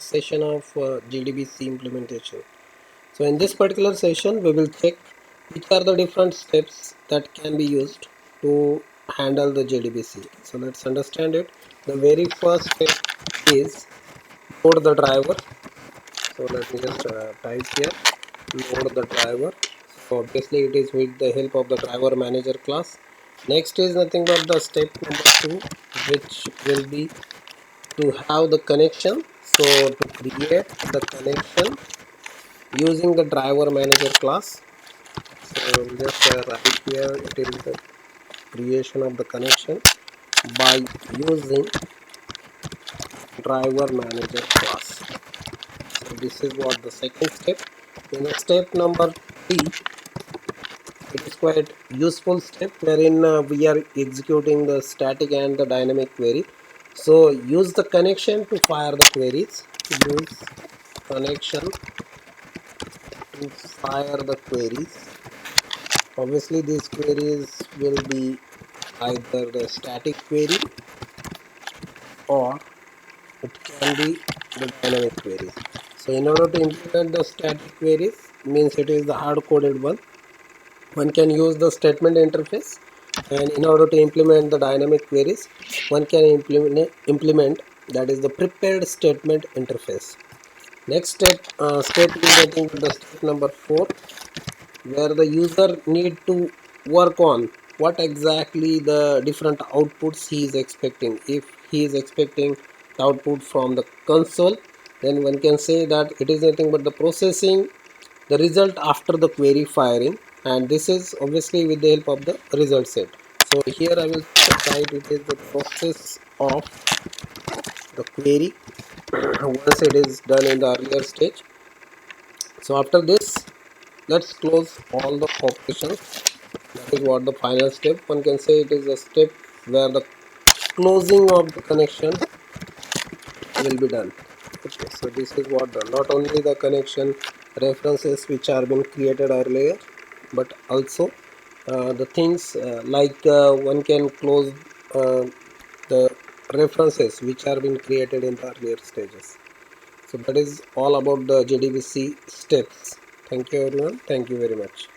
session of Jdbc implementation. So in this particular session we will check which are the different steps that can be used to handle the Jdbc. So let's understand it. The very first step is load the driver. So let me just type here load the driver. So obviously it is with the help of the driver manager class. Next is nothing but the step number 2, which will be to have the connection. So to create the connection using the driver manager class. So we'll just write here it is the creation of the connection by using driver manager class. So this is what the second step. In the step number 3, it is quite useful step wherein we are executing the static and the dynamic query. So use the connection to fire the queries. Use connection to fire the queries. Obviously these queries will be either the static query or it can be the dynamic queries. So in order to implement the static queries, means it is the hard coded one can use the statement interface, and in order to implement the dynamic queries one can implement that is the prepared statement interface. Next step is I think the step number 4, where the user need to work on what exactly the different outputs he is expecting. If he is expecting the output from the console, then one can say that it is nothing but the processing the result after the query firing, and this is obviously with the help of the result set. So here I will write it is the process of the query once it is done in the earlier stage. So after this, let's close all the operations. That is what the final step. One can say it is a step where the closing of the connection will be done. Okay, so this is what done. Not only the connection references which are been created earlier, but also the things one can close the references which are been created in the earlier stages. So that is all about the Jdbc steps. Thank you everyone. Thank you very much.